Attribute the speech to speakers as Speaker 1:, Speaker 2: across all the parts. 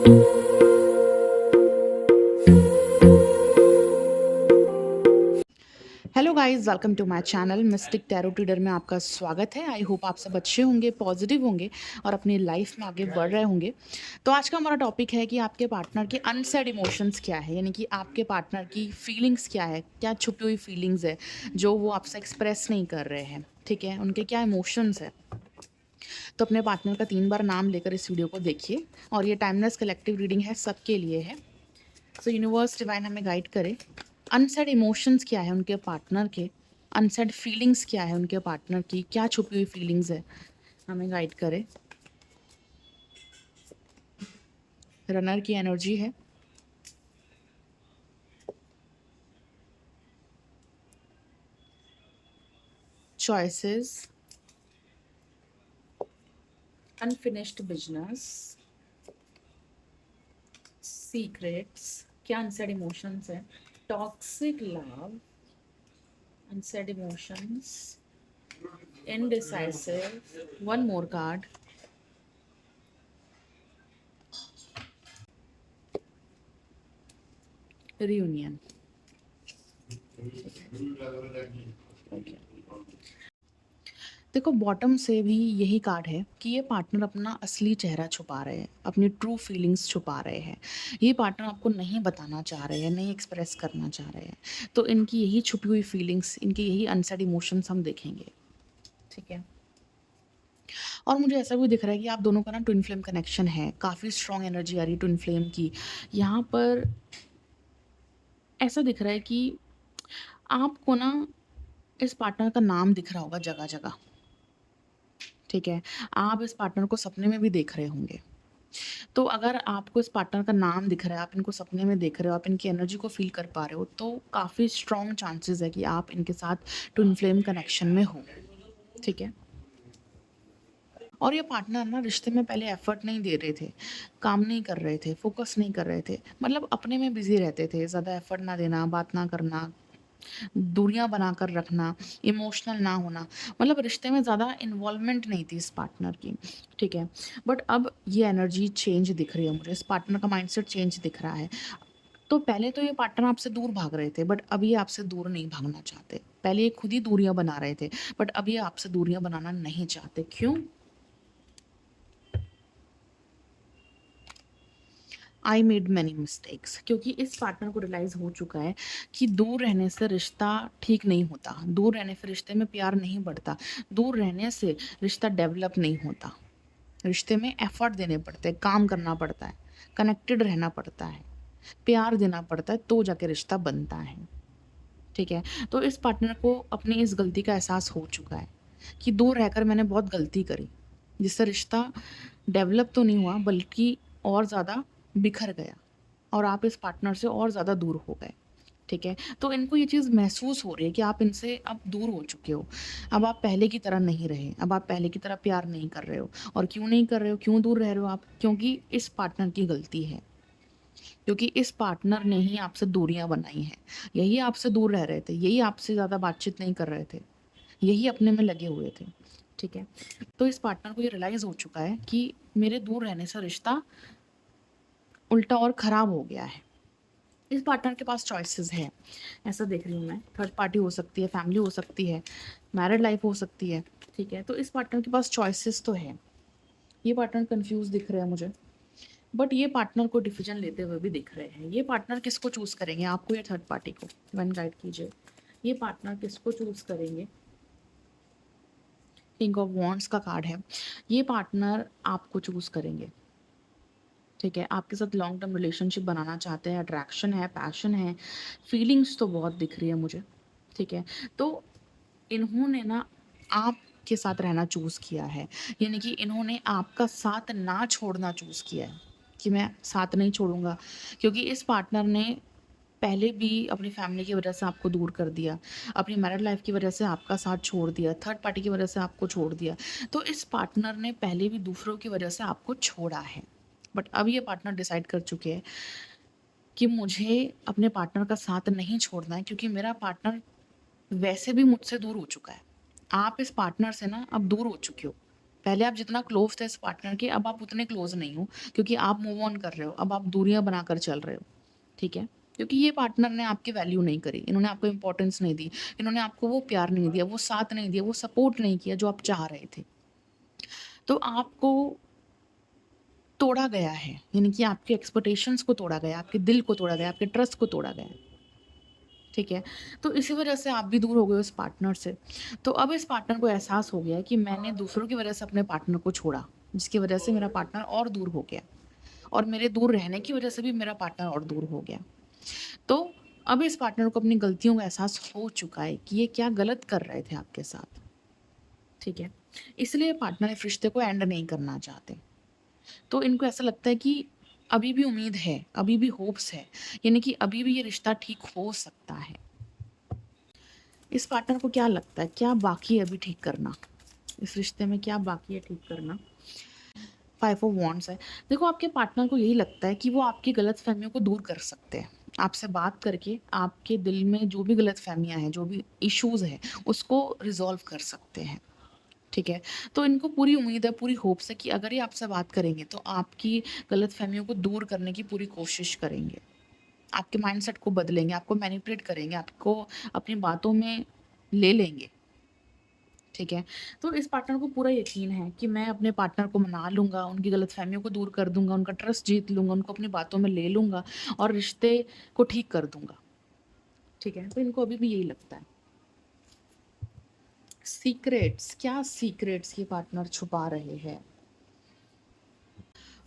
Speaker 1: Hello guys, welcome to my channel mystic tarot reader में आपका स्वागत है। आई होप आप सब अच्छे होंगे, पॉजिटिव होंगे और अपनी लाइफ में आगे बढ़ रहे होंगे। तो आज का हमारा टॉपिक है कि आपके पार्टनर के अनसेड इमोशंस क्या है, यानी कि आपके पार्टनर की फीलिंग्स क्या है, क्या छुपी हुई फीलिंग्स है जो वो आपसे एक्सप्रेस नहीं कर रहे हैं। ठीक है, उनके क्या इमोशंस है। तो अपने पार्टनर का 3 बार नाम लेकर इस वीडियो को देखिए और ये टाइमलेस कलेक्टिव रीडिंग है, सबके लिए है। सो यूनिवर्स डिवाइन हमें गाइड करे। अनसेड इमोशंस क्या है उनके पार्टनर के, अनसेड फीलिंग्स क्या है उनके पार्टनर की, क्या छुपी हुई फीलिंग्स है, हमें गाइड करे। रनर की एनर्जी है, चॉइसेस, अनफिनिश्ड बिजनेस, सीक्रेट्स, क्या अनसेड इमोशंस है, toxic love, unsaid emotions, indecisive, one more card, reunion. Okay, देखो बॉटम से भी यही कार्ड है कि ये पार्टनर अपना असली चेहरा छुपा रहे हैं, अपनी ट्रू फीलिंग्स छुपा रहे हैं। ये पार्टनर आपको नहीं बताना चाह रहे हैं, नहीं एक्सप्रेस करना चाह रहे हैं। तो इनकी यही छुपी हुई फीलिंग्स, इनकी यही अनसेड इमोशंस हम देखेंगे। ठीक है, और मुझे ऐसा भी दिख रहा है कि आप दोनों का ना ट्विन फ्लेम कनेक्शन है, काफ़ी स्ट्रॉन्ग एनर्जी आ रही है ट्विन फ्लेम की। यहाँ पर ऐसा दिख रहा है कि आपको ना इस पार्टनर का नाम दिख रहा होगा जगह जगह। ठीक है, आप इस पार्टनर को सपने में भी देख रहे होंगे। तो अगर आपको इस पार्टनर का नाम दिख रहा है, आप इनको सपने में देख रहे हो, आप इनकी एनर्जी को फील कर पा रहे हो, तो काफ़ी स्ट्रॉन्ग चांसेस है कि आप इनके साथ ट्विन फ्लेम कनेक्शन में हो। ठीक है, और ये पार्टनर ना रिश्ते में पहले एफर्ट नहीं दे रहे थे, काम नहीं कर रहे थे, फोकस नहीं कर रहे थे, मतलब अपने में बिजी रहते थे, ज़्यादा एफर्ट ना देना, बात ना करना, दूरियां बनाकर रखना, इमोशनल ना होना, मतलब रिश्ते में ज़्यादा इन्वॉल्वमेंट नहीं थी इस पार्टनर की। ठीक है, बट अब ये एनर्जी चेंज दिख रही है मुझे, इस पार्टनर का माइंडसेट चेंज दिख रहा है। तो पहले तो ये पार्टनर आपसे दूर भाग रहे थे, बट अब ये आपसे दूर नहीं भागना चाहते। पहले ये खुद ही दूरियां बना रहे थे, बट अब ये आपसे दूरियां बनाना नहीं चाहते। क्यों? आई मेड मैनी मिस्टेक्स, क्योंकि इस पार्टनर को रियलाइज़ हो चुका है कि दूर रहने से रिश्ता ठीक नहीं होता, दूर रहने से रिश्ते में प्यार नहीं बढ़ता, दूर रहने से रिश्ता डेवलप नहीं होता। रिश्ते में एफर्ट देने पड़ते हैं, काम करना पड़ता है, कनेक्टेड रहना पड़ता है, प्यार देना पड़ता है, तो जाके रिश्ता बनता है। ठीक है, तो इस पार्टनर को अपनी इस गलती का एहसास हो चुका है कि दूर रहकर मैंने बहुत गलती करी, जिससे रिश्ता डेवलप तो नहीं हुआ बल्कि और ज़्यादा बिखर गया और आप इस पार्टनर से और ज़्यादा दूर हो गए। ठीक है, तो इनको ये चीज़ महसूस हो रही है कि आप इनसे अब दूर हो चुके हो, अब आप पहले की तरह नहीं रहे, अब आप पहले की तरह प्यार नहीं कर रहे हो। और क्यों नहीं कर रहे हो, क्यों दूर रह रहे हो आप? क्योंकि इस पार्टनर की गलती है, क्योंकि इस पार्टनर ने ही आपसे दूरियां बनाई हैं। यही आपसे दूर रह रहे थे, यही आपसे ज़्यादा बातचीत नहीं कर रहे थे, यही अपने में लगे हुए थे। ठीक है, तो इस पार्टनर को ये रियलाइज़ हो चुका है कि मेरे दूर रहने से रिश्ता उल्टा और ख़राब हो गया है। इस पार्टनर के पास चॉइसेस है, ऐसा देख रही हूँ मैं। थर्ड पार्टी हो सकती है, फैमिली हो सकती है, मैरिड लाइफ हो सकती है। ठीक है, तो इस पार्टनर के पास चॉइसेस तो है। ये पार्टनर कंफ्यूज दिख रहा है मुझे, बट ये पार्टनर को डिसीजन लेते हुए भी दिख रहे हैं। ये पार्टनर किसको चूज़ करेंगे, आपको या थर्ड पार्टी को? वन गाइड कीजिए, ये पार्टनर किसको चूज़ करेंगे? किंग ऑफ वॉन्ड्स का कार्ड है। ये पार्टनर आपको चूज़ करेंगे। ठीक है, आपके साथ लॉन्ग टर्म रिलेशनशिप बनाना चाहते हैं, अट्रैक्शन है, पैशन है, फीलिंग्स तो बहुत दिख रही है मुझे। ठीक है, तो इन्होंने ना आपके साथ रहना चूज़ किया है, यानी कि इन्होंने आपका साथ ना छोड़ना चूज़ किया है कि मैं साथ नहीं छोड़ूंगा। क्योंकि इस पार्टनर ने पहले भी अपनी फैमिली की वजह से आपको दूर कर दिया, अपनी मैरिड लाइफ की वजह से आपका साथ छोड़ दिया, थर्ड पार्टी की वजह से आपको छोड़ दिया। तो इस पार्टनर ने पहले भी दूसरों की वजह से आपको छोड़ा है, बट अब ये पार्टनर डिसाइड कर चुके हैं कि मुझे अपने पार्टनर का साथ नहीं छोड़ना है, क्योंकि मेरा पार्टनर वैसे भी मुझसे दूर हो चुका है। आप इस पार्टनर से ना अब दूर हो चुके हो। पहले आप जितना क्लोज थे इस पार्टनर के, अब आप उतने क्लोज नहीं हो, क्योंकि आप मूव ऑन कर रहे हो, अब आप दूरियां बनाकर चल रहे हो। ठीक है, क्योंकि ये पार्टनर ने आपकी वैल्यू नहीं करी, इन्होंने आपको इंपॉर्टेंस नहीं दी, इन्होंने आपको वो प्यार नहीं दिया, वो साथ नहीं दिया, वो सपोर्ट नहीं किया जो आप चाह रहे थे। तो आपको तोड़ा गया है, यानी कि आपके एक्सपेक्टेशंस को तोड़ा गया, आपके दिल को तोड़ा गया, आपके ट्रस्ट को तोड़ा गया। ठीक है, तो इसी वजह से आप भी दूर हो गए उस पार्टनर से। तो अब इस पार्टनर को एहसास हो गया है कि मैंने दूसरों की वजह से अपने पार्टनर को छोड़ा, जिसकी वजह से मेरा पार्टनर और दूर हो गया, और मेरे दूर रहने की वजह से भी मेरा पार्टनर और दूर हो गया। तो अब इस पार्टनर को अपनी गलतियों का एहसास हो चुका है कि ये क्या गलत कर रहे थे आपके साथ। ठीक है, इसलिए पार्टनर इस रिश्ते को एंड नहीं करना चाहते। तो इनको ऐसा लगता है कि अभी भी उम्मीद है, अभी भी होप्स है, यानी कि अभी भी ये रिश्ता ठीक हो सकता है। इस पार्टनर को क्या लगता है, क्या बाकी है अभी ठीक करना, इस रिश्ते में क्या बाकी है ठीक करना। 5 ऑफ वॉन्ड्स है। देखो, आपके पार्टनर को यही लगता है कि वो आपकी गलतफहमियों को दूर कर सकते हैं। आपसे बात करके आपके दिल में जो भी गलतफहमियां हैं, जो भी इश्यूज है, उसको रिजॉल्व कर सकते हैं। ठीक है, तो इनको पूरी उम्मीद है, पूरी होप्स है कि अगर ये आपसे बात करेंगे तो आपकी गलतफहमियों को दूर करने की पूरी कोशिश करेंगे, आपके माइंडसेट को बदलेंगे, आपको मैनिपुलेट करेंगे, आपको अपनी बातों में ले लेंगे। ठीक है, तो इस पार्टनर को पूरा यकीन है कि मैं अपने पार्टनर को मना लूँगा, उनकी गलतफ़हमियों को दूर कर दूँगा, उनका ट्रस्ट जीत लूँगा, उनको अपनी बातों में ले लूँगा और रिश्ते को ठीक कर दूँगा। ठीक है, तो इनको अभी भी यही लगता है। सीक्रेट्स, क्या सीक्रेट्स ये पार्टनर छुपा रहे हैं?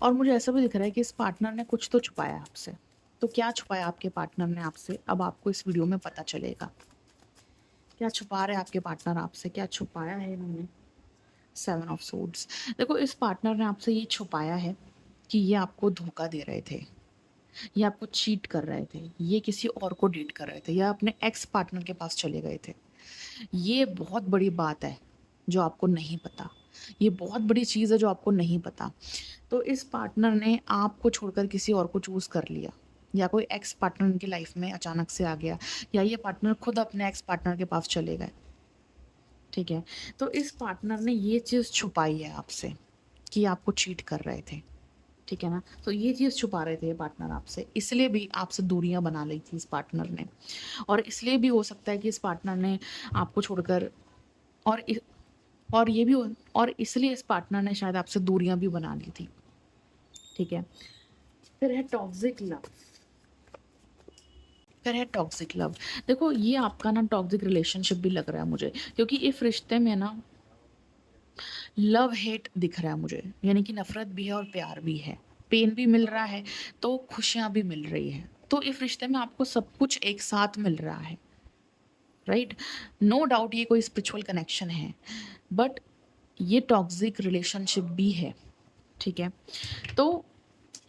Speaker 1: और मुझे ऐसा भी दिख रहा है कि इस पार्टनर ने कुछ तो छुपाया आपसे। तो क्या छुपाया आपके पार्टनर ने आपसे, अब आपको इस वीडियो में पता चलेगा। क्या छुपा रहे हैं आपके पार्टनर आपसे, क्या छुपाया है इन्होंने? 7 ऑफ सोर्ड्स। देखो, इस पार्टनर ने आपसे ये छुपाया है कि ये आपको धोखा दे रहे थे, ये आपको चीट कर रहे थे, ये किसी और को डेट कर रहे थे, या अपने एक्स पार्टनर के पास चले गए थे। ये बहुत बड़ी बात है जो आपको नहीं पता, ये बहुत बड़ी चीज़ है जो आपको नहीं पता। तो इस पार्टनर ने आपको छोड़कर किसी और को चूज़ कर लिया, या कोई एक्स पार्टनर उनकी लाइफ में अचानक से आ गया, या ये पार्टनर खुद अपने एक्स पार्टनर के पास चले गए। ठीक है, तो इस पार्टनर ने ये चीज़ छुपाई है आपसे कि आपको चीट कर रहे थे। ठीक है ना, तो ये चीज़ छुपा रहे थे ये पार्टनर आपसे, इसलिए भी आपसे दूरियां बना ली थी इस पार्टनर ने, और इसलिए भी हो सकता है कि इस पार्टनर ने आपको छोड़कर, और इ, और ये भी और इसलिए इस पार्टनर ने शायद आपसे दूरियां भी बना ली थी। ठीक है, फिर है टॉक्सिक लव। फिर है टॉक्सिक लव। देखो, ये आपका ना टॉक्सिक रिलेशनशिप भी लग रहा है मुझे, क्योंकि इस रिश्ते में ना लव हेट दिख रहा है मुझे, यानी कि नफरत भी है और प्यार भी है, पेन भी मिल रहा है तो खुशियां भी मिल रही है। तो इस रिश्ते में आपको सब कुछ एक साथ मिल रहा है। राइट, नो डाउट ये कोई स्पिरिचुअल कनेक्शन है, बट ये टॉक्सिक रिलेशनशिप भी है। ठीक है, तो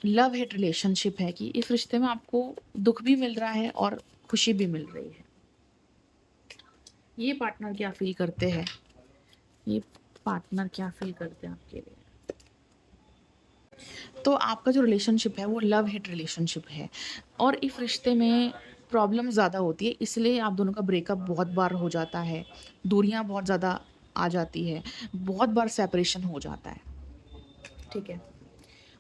Speaker 1: लव हेट रिलेशनशिप है कि इस रिश्ते में आपको दुख भी मिल रहा है और खुशी भी मिल रही है। ये पार्टनर क्या फील करते हैं, ये पार्टनर क्या फील करते हैं आपके लिए? तो आपका जो रिलेशनशिप है वो लव हेट रिलेशनशिप है, और इस रिश्ते में प्रॉब्लम ज़्यादा होती है, इसलिए आप दोनों का ब्रेकअप बहुत बार हो जाता है, दूरियां बहुत ज़्यादा आ जाती है, बहुत बार सेपरेशन हो जाता है। ठीक है,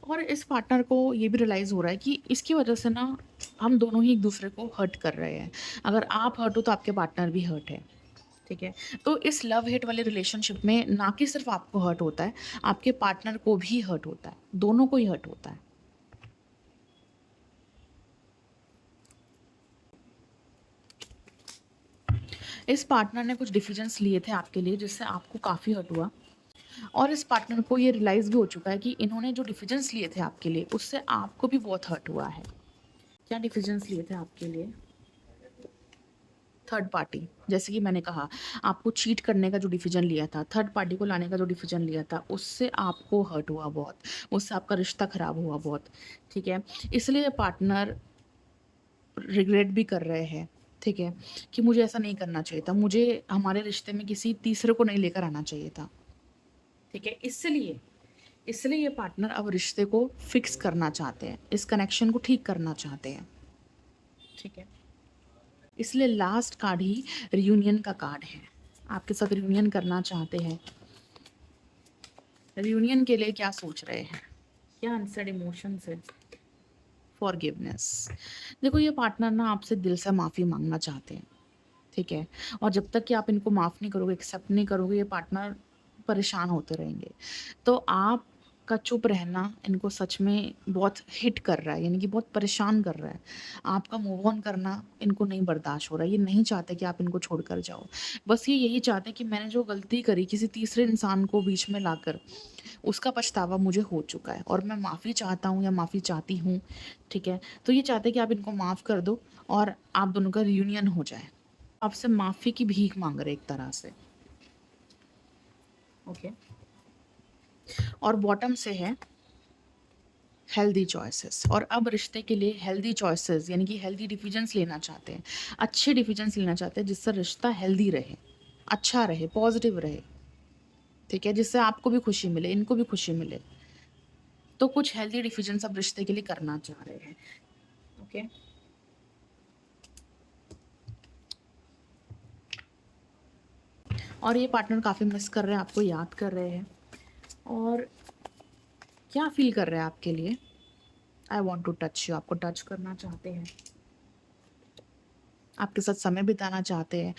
Speaker 1: और इस पार्टनर को ये भी रियलाइज़ हो रहा है कि इसकी वजह से ना हम दोनों ही एक दूसरे को हर्ट कर रहे हैं। अगर आप हर्ट हो तो आपके पार्टनर भी हर्ट है। ठीक है, तो इस लव हेट वाले रिलेशनशिप में ना कि सिर्फ आपको हर्ट होता है, आपके पार्टनर को भी हर्ट होता है, दोनों को ही हर्ट होता है। इस पार्टनर ने कुछ डिसीजंस लिए थे आपके लिए जिससे आपको काफ़ी हर्ट हुआ, और इस पार्टनर को ये रियलाइज़ भी हो चुका है कि इन्होंने जो डिसीजंस लिए थे आपके लिए उससे आपको भी बहुत हर्ट हुआ है। क्या डिसीजंस लिए थे आपके लिए? थर्ड पार्टी, जैसे कि मैंने कहा, आपको चीट करने का जो डिसीजन लिया था, थर्ड पार्टी को लाने का जो डिसीजन लिया था, उससे आपको हर्ट हुआ बहुत, उससे आपका रिश्ता खराब हुआ बहुत। ठीक है, इसलिए पार्टनर रिग्रेट भी कर रहे हैं। ठीक है, कि मुझे ऐसा नहीं करना चाहिए था, मुझे हमारे रिश्ते में किसी तीसरे को नहीं लेकर आना चाहिए था। ठीक है, इसलिए इसलिए ये पार्टनर अब रिश्ते को फिक्स करना चाहते हैं, इस कनेक्शन को ठीक करना चाहते हैं। ठीक है, इसलिए लास्ट कार्ड ही रियूनियन का कार्ड है, आपके साथ रियूनियन करना चाहते हैं। रियूनियन के लिए क्या सोच रहे हैं, क्या अनसेड इमोशंस है। फॉरगिवनेस। देखो ये पार्टनर ना आपसे दिल से माफ़ी मांगना चाहते हैं, ठीक है? और जब तक कि आप इनको माफ़ नहीं करोगे, एक्सेप्ट नहीं करोगे, ये पार्टनर परेशान होते रहेंगे। तो आपका चुप रहना इनको सच में बहुत हिट कर रहा है, यानी कि बहुत परेशान कर रहा है। आपका मूव ऑन करना इनको नहीं बर्दाश्त हो रहा है, ये नहीं चाहते कि आप इनको छोड़कर जाओ। बस ये यही चाहते हैं कि मैंने जो गलती करी किसी तीसरे इंसान को बीच में लाकर, उसका पछतावा मुझे हो चुका है और मैं माफ़ी चाहता हूँ या माफ़ी चाहती हूँ, ठीक है? तो ये चाहते हैं कि आप इनको माफ़ कर दो और आप दोनों का रियूनियन हो जाए। आपसे माफ़ी की भीख माँग रहे एक तरह से, ओके? और बॉटम से है हेल्दी चॉइसेस, और अब रिश्ते के लिए हेल्दी चॉइसेस यानी कि हेल्दी डिसीजंस लेना चाहते हैं, अच्छे डिसीजंस लेना चाहते हैं जिससे रिश्ता हेल्दी रहे, अच्छा रहे, पॉजिटिव रहे, ठीक है? जिससे आपको भी खुशी मिले, इनको भी खुशी मिले। तो कुछ हेल्दी डिसीजंस अब रिश्ते के लिए करना चाह रहे हैं, ओके? और ये पार्टनर काफ़ी मिस कर रहे हैं, आपको याद कर रहे हैं, और क्या फील कर रहे हैं आपके लिए। I want to touch you, आपको टच करना चाहते हैं, आपके साथ समय बिताना चाहते हैं,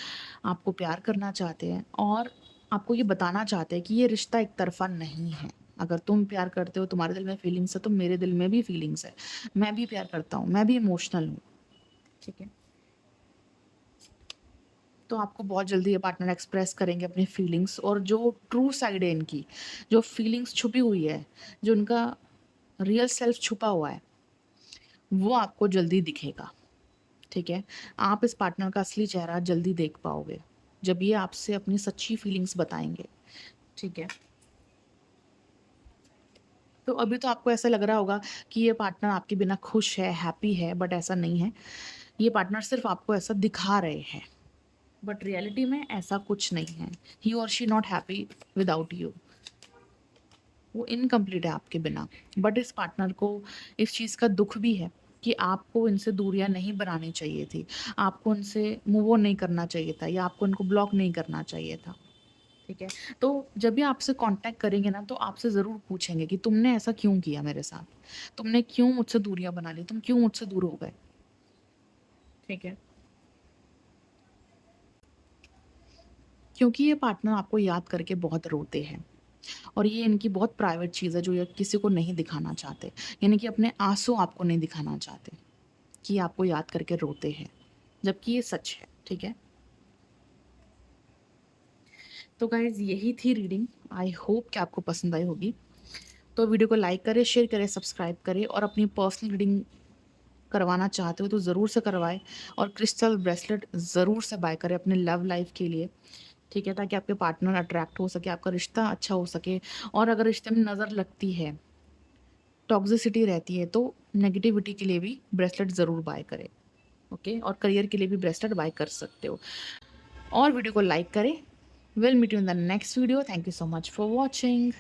Speaker 1: आपको प्यार करना चाहते हैं, और आपको ये बताना चाहते हैं कि ये रिश्ता एक तरफा नहीं है। अगर तुम प्यार करते हो, तुम्हारे दिल में फीलिंग्स है, तो मेरे दिल में भी फीलिंग्स है। मैं भी प्यार करता हूँ, मैं भी इमोशनल हूँ, ठीक है? तो आपको बहुत जल्दी ये पार्टनर एक्सप्रेस करेंगे अपनी फीलिंग्स, और जो ट्रू साइड है इनकी, जो फीलिंग्स छुपी हुई है, जो उनका रियल सेल्फ छुपा हुआ है, वो आपको जल्दी दिखेगा, ठीक है? आप इस पार्टनर का असली चेहरा जल्दी देख पाओगे, जब ये आपसे अपनी सच्ची फीलिंग्स बताएँगे, ठीक है? तो अभी तो आपको ऐसा लग रहा होगा कि ये पार्टनर आपके बिना खुश है, हैप्पी है, बट ऐसा नहीं है। ये पार्टनर सिर्फ़ आपको ऐसा दिखा रहे हैं, बट रियलिटी में ऐसा कुछ नहीं है। ही और she not happy without you. वो इनकम्प्लीट है आपके बिना। बट इस पार्टनर को इस चीज़ का दुःख भी है कि आपको इनसे दूरियाँ नहीं बनानी चाहिए थी। आपको उनसे मूव ऑन नहीं करना चाहिए था, या आपको इनको ब्लॉक नहीं करना चाहिए था, ठीक है? तो जब भी आपसे कॉन्टैक्ट करेंगे ना, तो आपसे ज़रूर पूछेंगे कि तुमने ऐसा क्यों किया मेरे साथ? तुमने क्यों मुझसे दूरियाँ बना ली? तुम क्यों मुझसे दूर हो गए? ठीक है? क्योंकि ये पार्टनर आपको याद करके बहुत रोते हैं, और ये इनकी बहुत प्राइवेट चीज़ है जो ये किसी को नहीं दिखाना चाहते। यानी कि अपने आँसू आपको नहीं दिखाना चाहते कि आपको याद करके रोते हैं, जबकि ये सच है, ठीक है? तो गाइज़ यही थी रीडिंग। आई होप कि आपको पसंद आई होगी। तो वीडियो को लाइक करें, शेयर करें, सब्सक्राइब करें, और अपनी पर्सनल रीडिंग करवाना चाहते हो तो ज़रूर से करवाएँ, और क्रिस्टल ब्रेसलेट ज़रूर से बाय करें अपने लव लाइफ़ के लिए, ठीक है? ताकि आपके पार्टनर अट्रैक्ट हो सके, आपका रिश्ता अच्छा हो सके, और अगर रिश्ते में नज़र लगती है, टॉक्सिसिटी रहती है, तो नेगेटिविटी के लिए भी ब्रेसलेट ज़रूर बाय करें, ओके? और करियर के लिए भी ब्रेसलेट बाय कर सकते हो, और वीडियो को लाइक करें। Will meet you in the next video. Thank you so much for watching.